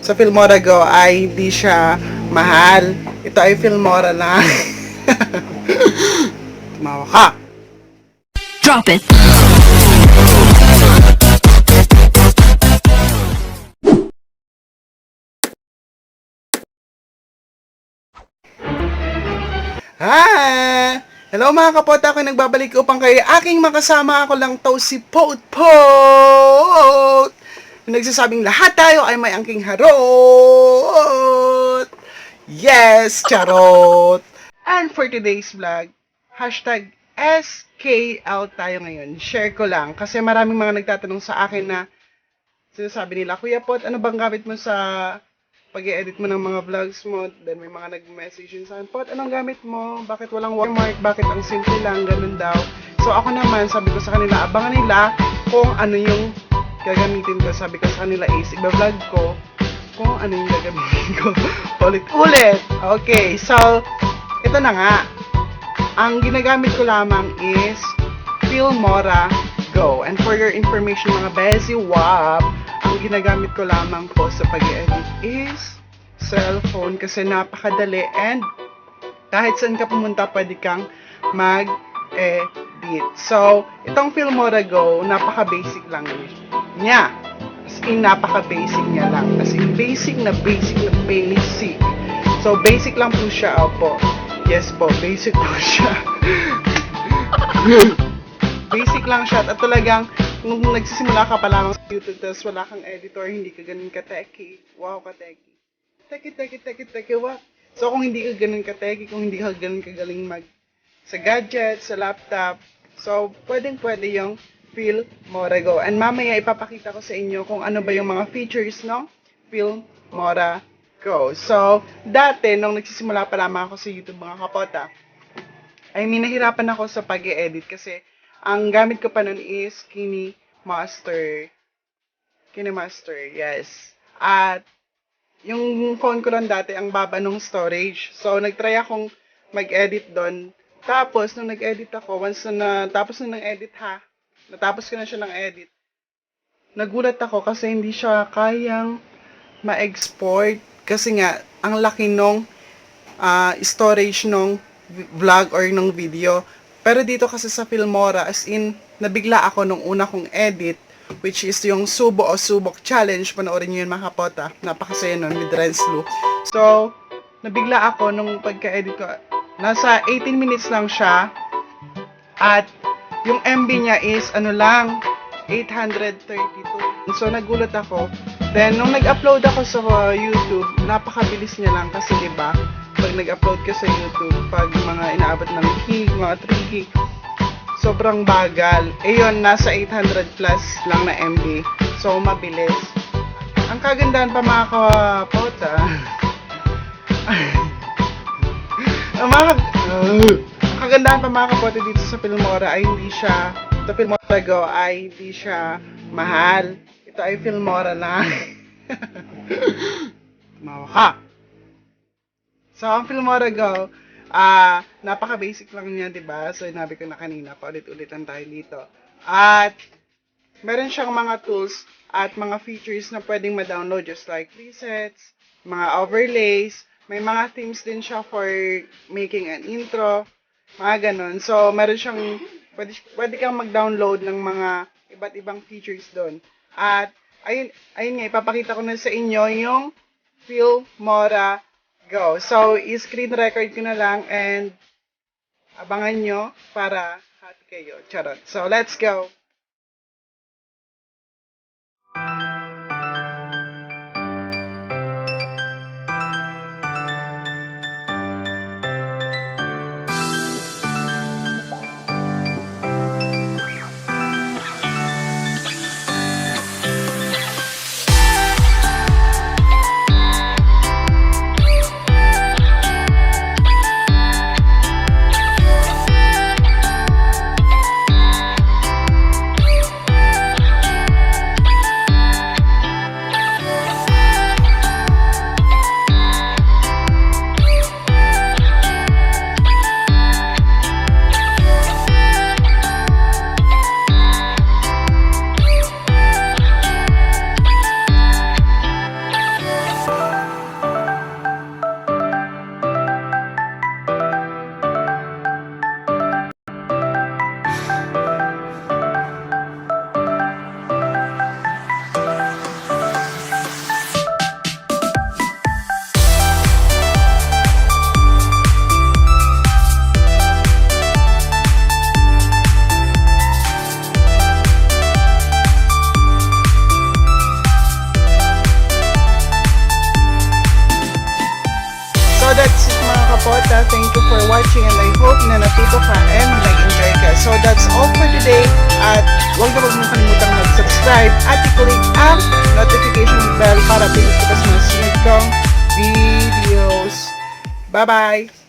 sa Filmora Go ay hindi siya mahal. Ito ay Filmora lang. Tumawa ka. Drop it. Hi! Hello mga kapota, ako nagbabalik upang kayo aking makasama. Ako lang to si Pot Pot. Nagsasabing lahat tayo ay may angking harot. Yes, charot. And for today's vlog, hashtag SKL tayo ngayon. Share ko lang kasi maraming mga nagtatanong sa akin na sinasabi nila, Kuya Pot, ano bang gamit mo sa pag-i-edit mo ng mga vlogs mo? Then may mga nag-message yun sa akin, Pot, anong gamit mo? Bakit walang watermark? Bakit ang simple lang? Ganun daw. So ako naman, sabi ko sa kanila, abangan nila kung ano yung gagamitin ko. Sabi ko sa kanila is, iba-vlog ko kung ano yung gagamitin ko. Ulit-ulit! Okay, so, ito na nga. Ang ginagamit ko lamang is Filmora Go. And for your information, mga Bezi Wap, ang ginagamit ko lamang po sa pag-edit is cellphone kasi napakadali and kahit saan ka pumunta pwede kang mag-edit. So, itong Filmora Go, napaka-basic lang niya. As in, napaka-basic niya lang. As in, basic na basic na basic. So, basic lang po siya. Opo. Yes po, basic po siya. Basic lang siya. At talagang, nung nagsisimula ka pa lamang sa YouTube, tapos wala kang editor, hindi ka ganun ka-techy. Wow, ka-techy. Techy, wow. So, kung hindi ka ganun ka-techy, kung hindi ka ganun kagaling sa gadget, sa laptop, so, pwedeng-pwede yung Filmora Go. And mamaya, ipapakita ko sa inyo kung ano ba yung mga features ng Filmora Go. So, dati, nung nagsisimula pa lamang ako sa YouTube, mga kapota, I mean, nahirapan ako sa pag-i-edit kasi ang gamit ko pa nun is KineMaster. KineMaster, yes. At yung phone ko lang dati, ang baba nung storage. So, nagtry akong mag-edit doon. Tapos, nung nag-edit ako, once na natapos ko na siya ng edit, nagulat ako kasi hindi siya kayang ma-export. Kasi nga, ang laki nung storage nung vlog or nung video. Pero dito kasi sa Filmora, as in, nabigla ako nung una kong edit, which is yung Subo o Subok Challenge. Panoorin nyo yun mga kapota. Napakasaya nun with Renslu. So, nabigla ako nung pagka-edit ko. Nasa 18 minutes lang siya. At yung MB niya is, 832. So, nagulat ako. Then, nung nag-upload ako sa YouTube, napakabilis niya lang kasi diba, pag nag-upload ka sa YouTube, pag mga inaabot ng gig, mga 3 gig, sobrang bagal. Yun, nasa 800 plus lang na MB. So, mabilis. Ang kagandahan pa mga kapota, ang kagandahan pa mga kapota dito sa Filmora ay ito Filmora Go ay hindi siya mahal. Ito ay Filmora lang. Tumawa ka. So, ang Filmora Go, napaka-basic lang niya, diba? So, sinabi ko na kanina, paulit-ulitan tayo dito. At, meron siyang mga tools at mga features na pwedeng ma-download just like presets, mga overlays, may mga themes din siya for making an intro, mga ganon. So, meron siyang, pwede kang mag-download ng mga iba't ibang features doon. At, ayun nga, ipapakita ko na sa inyo yung Filmora Go. So, i-screen record ko na lang and abangan nyo para happy kayo. Charot. So, let's go! Thank you for watching and I hope na natuto ka and nag-enjoy ka. So that's all for today at huwag na mo kalimutang mag-subscribe at i-click ang notification bell para update ka sa mga sunod kong videos. Bye-bye!